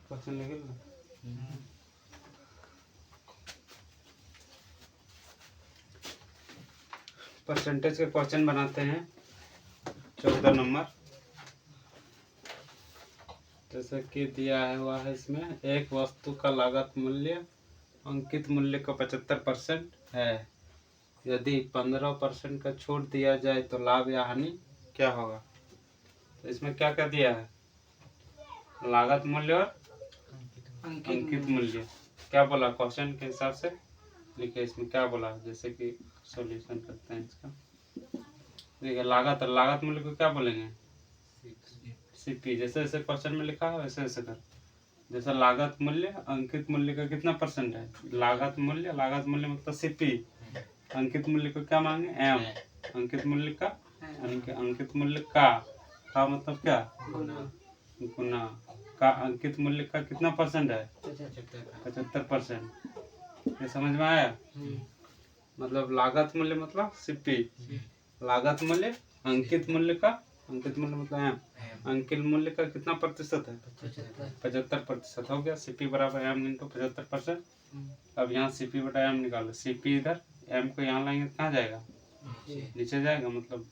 Question लिखे ना। Percentage के क्वेश्चन बनाते हैं 14 नंबर। जैसे कि दिया है हुआ है इसमें, एक वस्तु का लागत मूल्य अंकित मूल्य का 75% है। यदि 15% का छूट दिया जाए तो लाभ या हानि क्या होगा। तो इसमें क्या क्या दिया है, लागत मूल्य और अंकित मूल्य। क्या बोला क्वेश्चन के हिसाब से लिखे, इसमें क्या बोला, जैसे कि सॉल्यूशन करते हैं इसका। देखिए लागत मूल्य को क्या बोलेंगे, सीपी। जैसे जैसे क्वेश्चन में लिखा है वैसे वैसे कर। जैसे लागत मूल्य अंकित मूल्य का कितना परसेंट है, लागत मूल्य मतलब सीपी। अंकित मूल्य को क्या मांगे, एम। अंकित मूल्य का अंकित मूल्य का मतलब क्या, गुना का अंकित मूल्य का कितना परसेंट है, 75%। ये समझ में आया। मतलब लागत मूल्य मतलब सीपी, लागत मूल्य अंकित मूल्य का, अंकित मूल्य मतलब एम, अंकित मूल्य का कितना प्रतिशत है, 75% हो गया। सीपी बराबर एम इंटू 75%। अब यहाँ सीपी बटा एम निकालो। सीपी इधर, एम को यहाँ लाएंगे कहाँ जाएगा, नीचे जाएगा। मतलब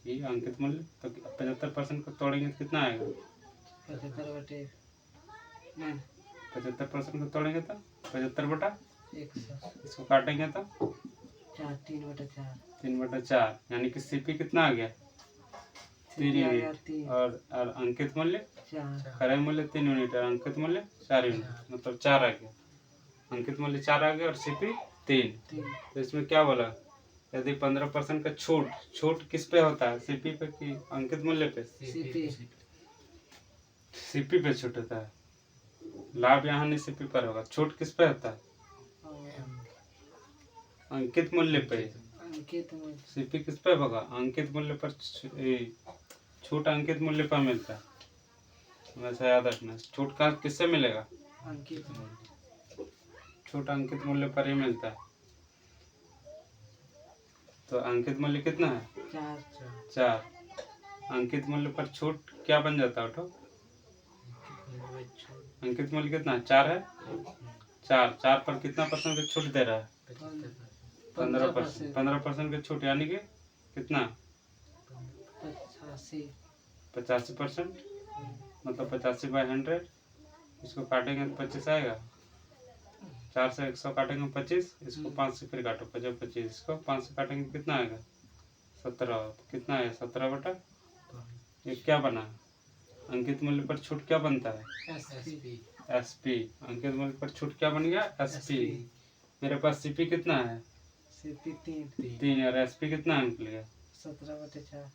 ये अंकित मूल्य तो 75% को तोड़ेंगे तो कितना आएगा, 75% को तोड़ेंगे तो 75 बटा, इसको काटेंगे तो 3/4, यानी कि सीपी कितना आ गया, 3 यूनिट। और अंकित मूल्य क्रय मूल्य 3 यूनिट और अंकित मूल्य 4 यूनिट, मतलब 4 आ गया। अंकित मूल्य 4 आ गया और सीपी 3। तो इसमें क्या बोला, यदि 15% का छूट किस पे होता है, सीपी पे कि अंकित मूल्य पे, सीपी पे छूट होता है। लाभ यहाँ नहीं सीपी पर होगा, छूट किस पे होता है, अंकित मूल्य पे। सीपी किस पे होगा, अंकित मूल्य पर। छूट अंकित मूल्य पर मिलता है, वैसा याद रखना। छूट का किससे मिलेगा, छूट अंकित मूल्य पर ही मिलता है। तो अंकित मूल्य कितना है, 4। अंकित मूल्य पर छूट क्या बन जाता है, उठो। अंकित मूल्य कितना है, 4 है। 4 पर कितना परसेंट की छूट दे रहा है, 15%। 15% की छूट यानी कि कितना, 85%। मतलब 85/100। इसको काटेंगे तो 25 आएगा। 4 से 100 काटेंगे 25, इसको 5 से फिर काटो 25, इसको 5 से काटेंगे कितना आएगा, 17। कितना है, 17 बटा। ये क्या बना, अंकित मूल्य पर छूट क्या बनता है, एसपी। अंकित मूल्य पर छूट क्या बन गया, एसपी। मेरे पास सीपी कितना है, सीपी 3 और एसपी कितना निकल गया, 17/4।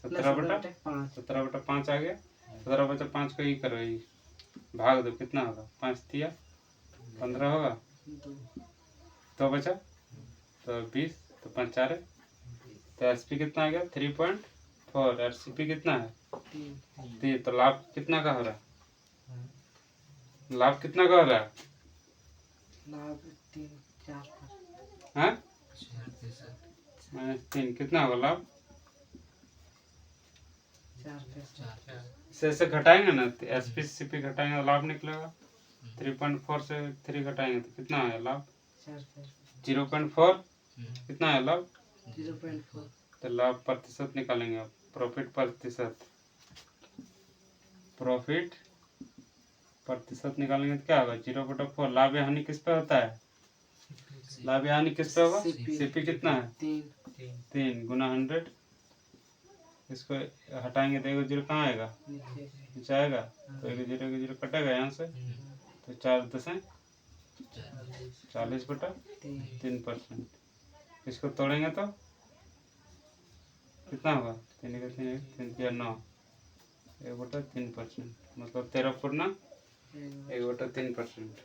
17/5 आ गया। 17/5 को ही करो, ये भाग दो, कितना होगा, 5 दिया 15 होगा, तो बचा तो 20, तो 5 4 है। तो एसपी कितना आ गया, 3.4 और सीपी कितना है, 3। तो लाभ कितना का हो रहा है, लाभ कितना का हो रहा है, लाभ 3/4 -3 कितना होगा लाभ, 4 से घटाएंगे ना, एसपी सीपी घटाएंगे तो लाभ निकलेगा। 3.4 से 3 घटाएंगे तो कितना है लाभ, 0.4। कितना है लाभ, 0.4। तो लाभ प्रतिशत निकालेंगे आप, प्रॉफिट प्रतिशत निकालेंगे तो क्या होगा, 0/4। लाभ या हानि किस पे होता है, लाभ या हानि किस पे होगा, सीपी कितना है, 3 गुना 100। इसको हटाएंगे तो 1 0 कहाँ आएगा, नीचे आएगा। तो 1 0 कटेगा यहाँ से, तो 4 10 40/3%। इसको तोड़ेंगे तो कितना होगा, 3 का 3 3 9, 1/3%। मतलब 13 पूर्णा 1/3%।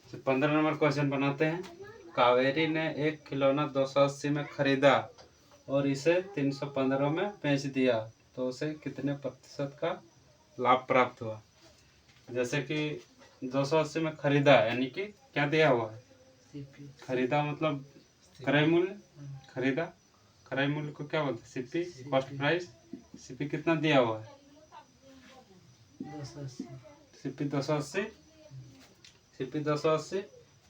तो 15 नंबर क्वेश्चन बनाते हैं। कावेरी ने एक खिलौना 280 में खरीदा और इसे 315 में बेच दिया, तो उसे कितने प्रतिशत का लाभ प्राप्त हुआ। जैसे कि 280 में खरीदा, यानी कि क्या दिया हुआ है, खरीदा मतलब क्रय मूल्य, खरीदा। क्रय मूल्य को क्या बोलते हैं? CP, cost price. सीपी कितना दिया हुआ है? 280। सीपी 280। सीपी 280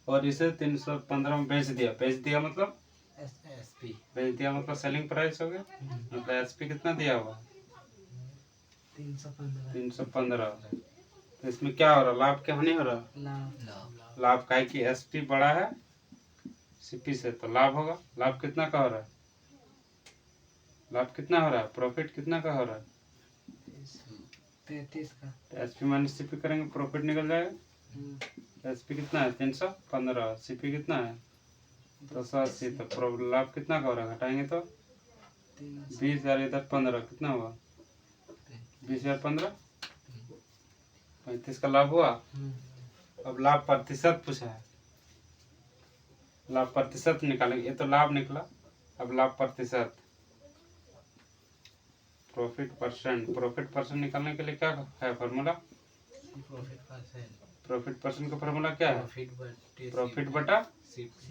और इसे 315 में बेच दिया। बेच दिया मतलब एसपी। बेच दिया मतलब सेलिंग प्राइस हो गया। मतलब एसपी कितना दिया हुआ? 315। तो इसमें क्या हो रहा? लाभ क्या हानि हो रहा? लाभ का है कि एसपी बड़ा है सीपी से, तो लाभ होगा। लाभ कितना का हो रहा है? लाभ कितना हो रहा है? प्रॉफिट कितना का हो रहा है? 35 का। एसपी माइनस सीपी करेंगे, प्रॉफिट निकल जाएगा। एसपी कितना है? 315। सीपी कितना है? 280। तो लाभ कितना का हो रहा है? घटाएंगे तो 20,000 इधर 15 कितना हुआ? 20,000 15 35 का लाभ हुआ। अब लाभ प्रतिशत पूछा है, लाभ प्रतिशत निकालेंगे। ये तो लाभ निकला, अब लाभ प्रतिशत, प्रॉफिट परसेंट। प्रॉफिट परसेंट निकालने के लिए क्या है फॉर्मूला? प्रॉफिट परसेंट का फॉर्मूला क्या है? प्रॉफिट बटा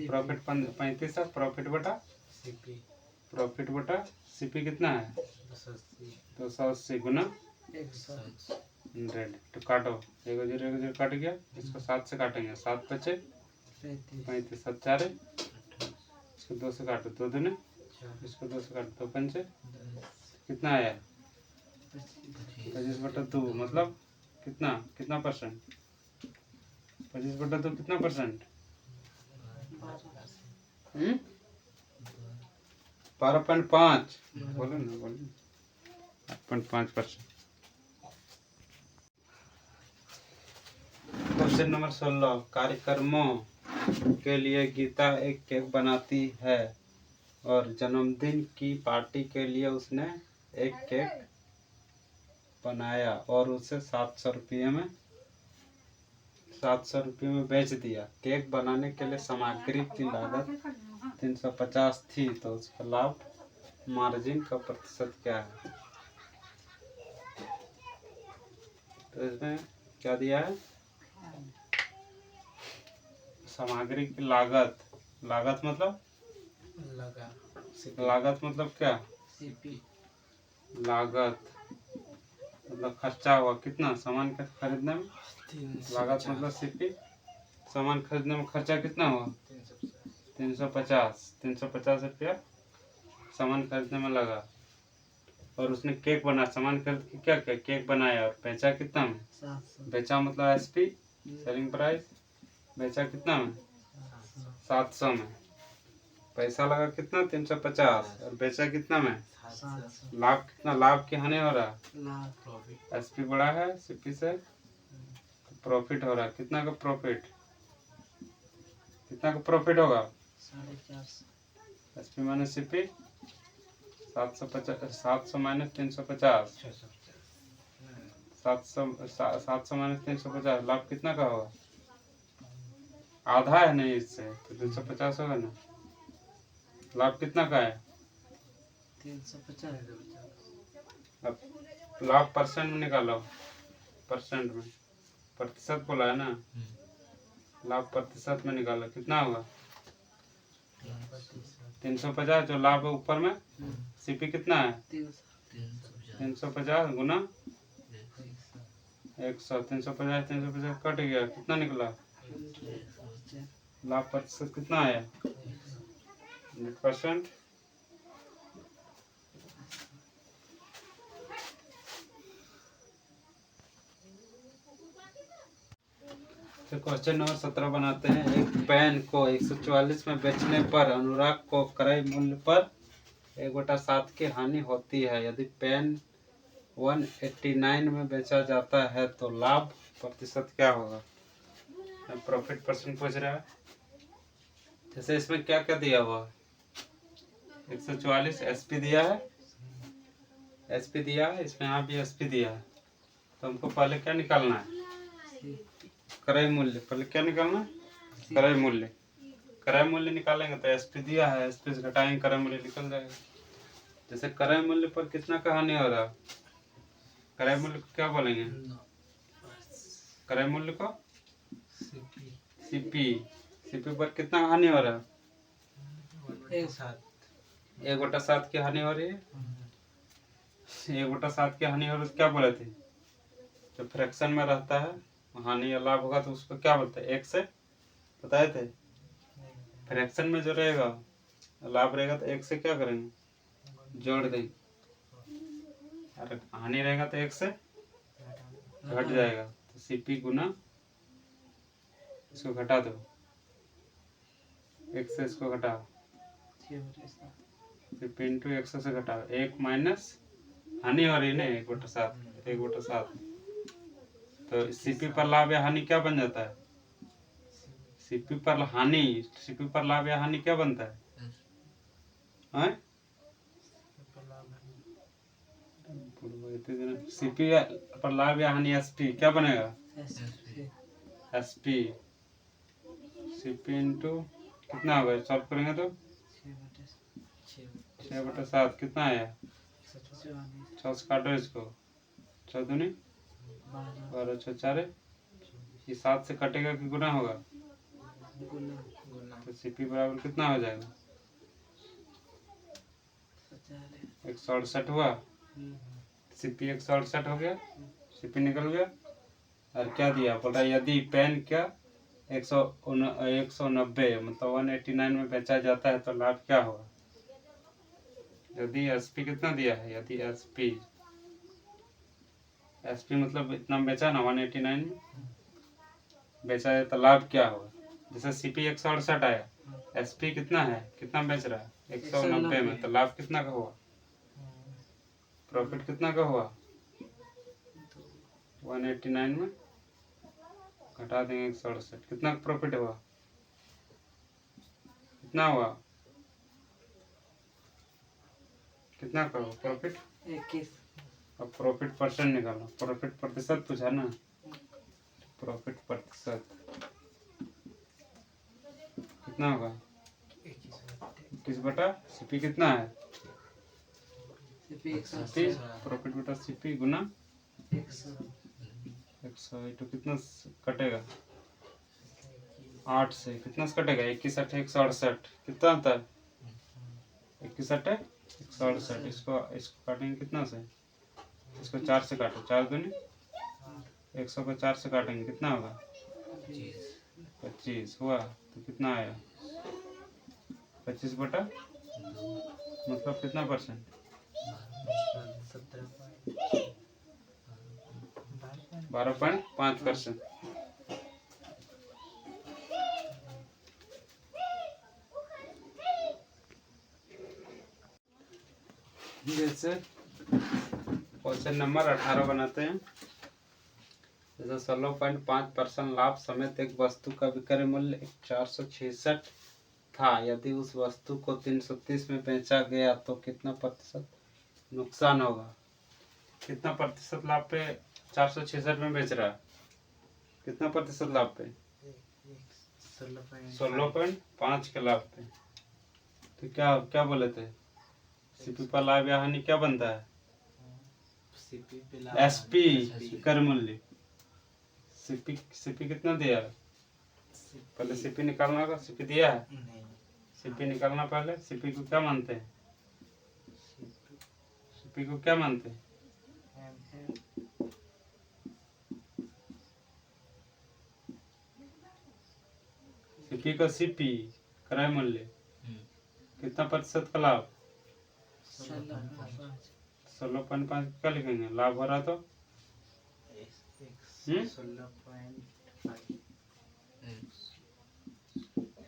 प्रॉफिट 35 है, प्रॉफिट बटा प्रॉफिट बटा सीपी कितना है? 280 गुना 100। तो काटो, 1 0 1 0 कट गया। इसको 7 से काटेंगे, 7 बचे 35, 7 4 इसको 2 से काटो, 2 दूने, इसको 2 से काटो, 2 पंचे कितना आया? 25/2 मतलब कितना? कितना परसेंट? 25/2 कितना परसेंट? 12.5। बोलो ना, बोलो 8.5%। Question number 16। कार्यक्रमों के लिए गीता एक केक बनाती है और जन्मदिन की पार्टी के लिए उसने एक केक बनाया और उसे 700 रुपये में बेच दिया। केक बनाने के लिए सामग्री की लागत 350 थी, तो उसका लाभ मार्जिन का प्रतिशत क्या है? तो इसमें क्या दिया है? सामग्री की लागत। लागत मतलब क्या? लागत मतलब खर्चा हुआ कितना सामान का खरीदने में? लागत मतलब सीपी। सामान खरीदने में खर्चा कितना हुआ? 350 रुपया सामान खरीदने में लगा। और उसने केक बना, सामान खरीद के क्या किया? केक बनाया और बेचा कितना में? 700। बेचा मतलब एसपी, सेलिंग प्राइस। बेचा कितना में? 700 में। पैसा लगा कितना? 350 और बेचा कितना में? 700। लाभ कितना? लाभ की हानि हो रहा? एसपी बड़ा है सीपी से, तो प्रॉफिट हो रहा है। कितना का प्रॉफिट? कितना का प्रॉफिट होगा? 450। SP minus CP 700 minus 350, 700 minus 350, लाभ कितना का होगा? आधा है नहीं इससे, तो 350 होगा ना। लाभ कितना का है? 350। अब लाभ परसेंट में निकालो, परसेंट में, प्रतिशत बोला है ना, लाभ प्रतिशत में निकालो कितना होगा? 350। जो लाभ है ऊपर में, सीपी कितना है? 350 गुना 100। 350 कट गया, कितना निकला? लाभ प्रतिशत कितना आया? 100%। तो क्वेश्चन नंबर 17 बनाते हैं। एक पेन को 144 में बेचने पर अनुराग को क्रय मूल्य पर 1/7 की हानि होती है। यदि पेन 189 में बेचा जाता है तो लाभ प्रतिशत क्या होगा? प्रॉफिट परसेंट पूछ रहा है। जैसे इसमें क्या क्या दिया हुआ है? 144 एसपी दिया है, एसपी दिया है, इसमें यहाँ भी एसपी दिया है। तो हमको पहले क्या निकालना है? क्रय मूल्य। पहले क्या निकालना है? क्रय मूल्य। क्रय मूल्य निकालेंगे तो एसपी दिया है, एसपी से घटाएंगे, क्रय मूल्य निकल जाएगा। जैसे क्रय मूल्य पर कितना का हानि हो रहा है? क्रय मूल्य को क्या बोलेंगे? क्रय मूल्य को सीपी। सीपी पर कितना हानि हो रहा है? 1/7 की हानि हो रही है। 1/7 की हानि हो रही है तो क्या बोले थे? जो फ्रैक्शन में रहता है हानि या लाभ होगा तो उसको क्या बोलते हैं? 1 से बताए थे। फ्रैक्शन में जो रहेगा लाभ रहेगा तो 1 से क्या करेंगे? जोड़ देंगे। और हानि रहेगा तो 1 से घट जाएगा। तो सीपी गुना इसको घटा दो, 1 से इसको घटाओ, सीपी इंटू 100 से घटाओ। 1 माइनस हानि हो रही है 1/7 तो सीपी पर लाभ या हानि क्या बन जाता है? सीपी पर लाभ या हानि क्या बनता है? सीपी पर लाभ या हानि एसपी क्या बनेगा? एसपी सीपी इंटू कितना होगा? सॉल्व करेंगे तो 6/7 कितना आया? 6 से काटो इसको, 6 दूनी 12, 6 4, ये 7 से कटेगा कि गुना होगा? तो सीपी बराबर कितना हो जाएगा? 168 हुआ। सीपी 168 हो गया, सीपी निकल गया। और क्या दिया? बोल रहा यदि पेन क्या 190 मतलब 189 में बेचा जाता है तो लाभ क्या होगा? यदि एसपी कितना दिया है? यदि एसपी मतलब इतना बेचा ना 189 में बेचा है तो लाभ क्या होगा? जैसे सीपी 168 आया, एसपी कितना है? कितना बेच रहा है? 190 में तो लाभ कितना का हुआ? प्रॉफिट कितना का हुआ? 189 में घटा देंगे 168, कितना प्रॉफिट हुआ? कितना हुआ? कितना का हुआ प्रॉफिट? 21। अब प्रॉफिट परसेंट निकालो, प्रॉफिट प्रतिशत पूछा ना, प्रॉफिट प्रतिशत कितना होगा? 21 बटा सीपी कितना है? सीपी प्रॉफिट बटा सीपी गुना 100 तो कितना कटेगा? 8 से कितना से कटेगा? 21 8 168 कितना आता है? 21 8 168 इसको काटेंगे कितना से? इसको 4 से काटो, 4 दूनी 100 को 4 से काटेंगे कितना होगा? 25 हुआ। तो कितना आया? 25 बटा मतलब कितना परसेंट? 12.5%। जैसे क्वेश्चन नंबर 18 बनाते हैं। जैसे 16.5% लाभ समेत एक वस्तु का विक्रय मूल्य 466 था। यदि उस वस्तु को 330 में बेचा गया तो कितना प्रतिशत नुकसान होगा? कितना प्रतिशत लाभ पे 466 में बेच रहा है? कितना प्रतिशत लाभ पे? 16.5 के लाभ पे। तो क्या क्या बोले थे? सीपी पर लाभ या हानि क्या बनता है? एसपी कर मूल्य। सीपी कितना दिया है? पहले सीपी निकालना होगा। सीपी दिया है? सीपी निकालना पहले। सीपी को क्या मानते हैं? सीपी को क्या मानते हैं? सीपी का सीपी क्रय मूल्य कितना प्रतिशत का लाभ? 16.5 क्या लिखेंगे? लाभ हो रहा तो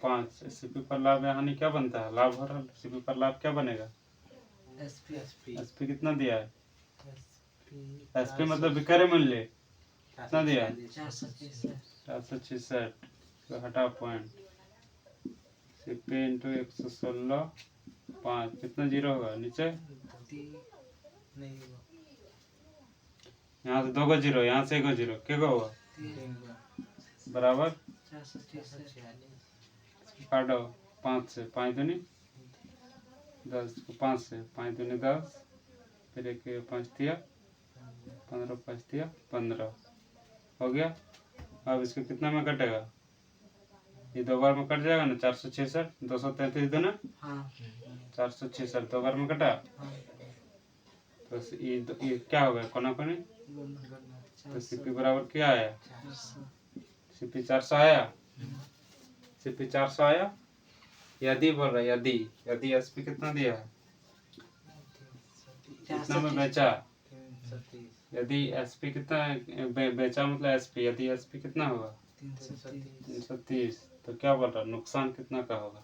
5। सीपी पर लाभ या हानि क्या बनता है? लाभ हो रहा। सीपी पर लाभ क्या बनेगा? एसपी कितना दिया है? एसपी मतलब विक्रय मूल्य कितना दिया है? 466 तो हटा पॉइंट। सीपी इंटू 116.5 कितना जीरो होगा? नीचे यहाँ से 2 को जीरो, यहाँ से 1 को जीरो, क्या होगा? बराबर काटो 5 से, 5 दूनी 10 को 5 से, 5 दूनी 10 फिर 1 5 दिया 15, 5 दिया 15 हो गया। अब इसको कितना में कटेगा? ये 2 बार में कट जाएगा ना, 466 233 दूना हाँ 466 2 बार में कटा, तो ये क्या हो गया कोना कोनी, तो सीपी बराबर क्या आया, सीपी 400 आया, सीपी 400 आया। यदि बोल रहा है यदि एसपी कितना दिया है, कितना में बेचा, यदि एसपी कितना बेचा मतलब एसपी, यदि एसपी कितना होगा 330, तो क्या बोल रहा है नुकसान कितना का होगा।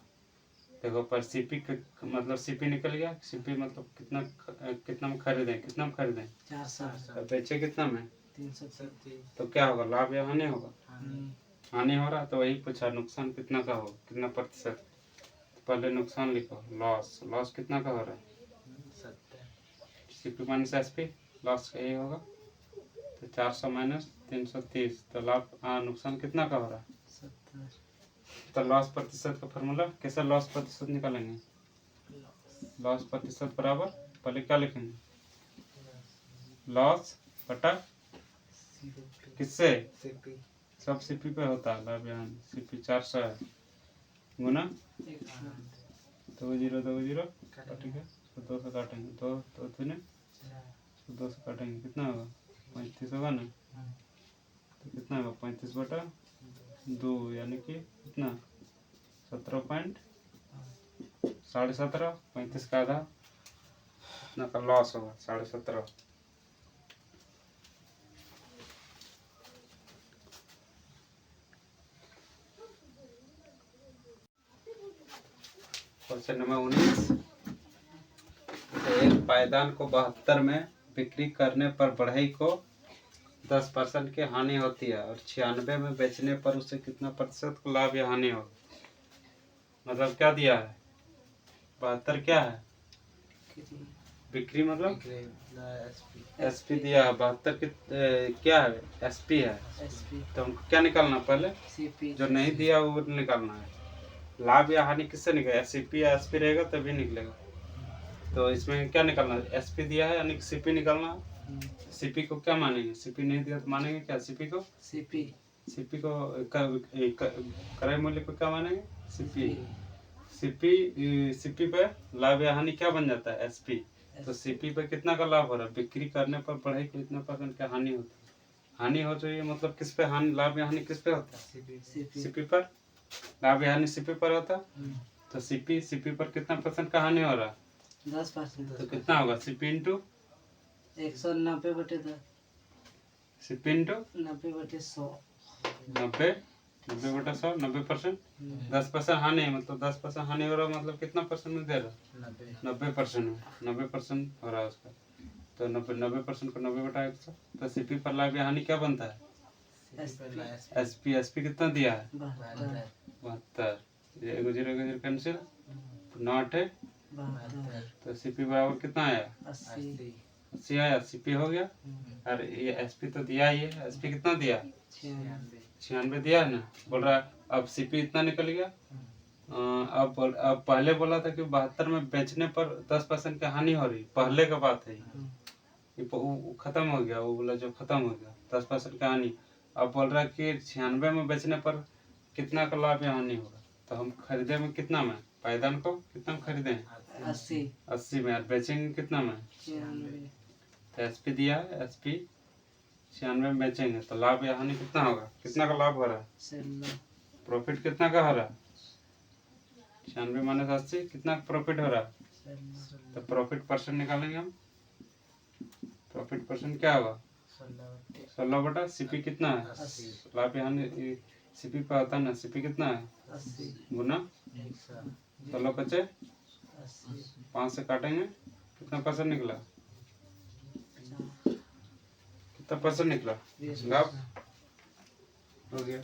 देखो पर सीपी मतलब सीपी निकल गया, सीपी मतलब कितना में खरीदें, कितना में खरीदें 400, तो बेचे कितना में 330, तो क्या होगा, लाभ या हानि होगा, हानि हो रहा, तो वही पूछा नुकसान कितना का होगा, कितना प्रतिशत। तो पहले नुकसान लिखो, लॉस, लॉस कितना का हो रहा है, सीपी माइनस एसपी, लॉस का यही होगा, तो 400 माइनस 330, तो लाभ नुकसान कितना का हो रहा है। 70, तो लॉस प्रतिशत का फॉर्मूला कैसे लॉस प्रतिशत निकालेंगे, लॉस प्रतिशत बराबर पहले क्या लिखेंगे, लॉस बटा किससे, सब सीपी पे होता है लाभ यहाँ, सीपी 400 है गुना 2 0 2 0 काटेंगे, 2 से काटेंगे, 2 2 3 2 से काटेंगे, कितना होगा 35 होगा ना, तो कितना होगा 35 बटा 2 यानी कि कितना 17.17, 35 का आधा, इतना का लॉस होगा 17.5। क्वेश्चन नंबर 19, एक पायदान को 72 में बिक्री करने पर बढ़ई को 10% की हानि होती है और 96 में बेचने पर उसे कितना प्रतिशत को लाभ या हानि होगी। मतलब क्या दिया है, 72 क्या है, बिक्री मतलब एसपी दिया है, 72 क्या है एसपी है, तो हमको क्या निकालना पहले, जो नहीं दिया वो निकालना है। लाभ या हानि किससे निकलेगा, सीपी या एसपी रहेगा तभी निकलेगा। तो इसमें क्या निकालना है, एसपी दिया है यानी सीपी निकालना है। सीपी को क्या मानेंगे, सीपी नहीं दिया तो मानेंगे क्या, सीपी को क्रय मूल्य को क्या मानेंगे, सीपी पे लाभ या हानि क्या बन जाता है, एसपी। तो सीपी पे कितना का लाभ हो रहा है, बिक्री करने पर बढ़ई को इतना % का हानि होता है, हानि हो चाहिए मतलब किस पे हानि, लाभ या हानि किस पे होता है, सीपी पर, लाभ या हानि सीपी पर होता है। तो सीपी पर कितना % का हानि हो रहा है, 10%, तो कितना होगा सीपी इंटू 190/10, सीपी इंटू 90/100, 90/100, 90%, 10% हानि है मतलब 10% हानि हो रहा है, मतलब कितना % में दे रहा है, 90% में, 90% हो रहा है उसका। तो 90% को 90/100, तो सीपी पर लाभ या हानि क्या बनता है, एसपी कितना दिया है 72, 0 0 कैंसिल, 9 8 तो सीपी बराबर कितना आया 80 आया, सीपी हो गया। और ये एसपी तो दिया ही है, एसपी कितना दिया 96 दिया है ना, बोल रहा है अब सीपी इतना निकल गया। अब पहले बोला था कि 72 में बेचने पर 10% की हानि हो रही, पहले का बात है ये खत्म हो गया, वो बोला जो खत्म हो गया 10% की हानि। अब बोल रहा है कि 96 में बेचने पर कितना का लाभ या हानि होगा, तो हम खरीदे में कितना में, पायदान को कितना में खरीदे 80 में, और बेचेंगे कितना में 96, तो एसपी दिया है, एसपी 96 में बेचेंगे तो लाभ या हानि कितना होगा, कितना का लाभ हो रहा है, प्रॉफिट कितना का हो रहा है 96 माइनस 80 कितना प्रॉफिट हो रहा है, तो प्रॉफिट % निकालेंगे हम, प्रॉफिट % क्या होगा 16 बटा सीपी कितना है, लाभ या हानि सीपी पे आता है ना, सीपी कितना है 80 गुना 16 बचे 5 से काटेंगे, कितना % निकला, कितना % निकला, लाभ हो गया।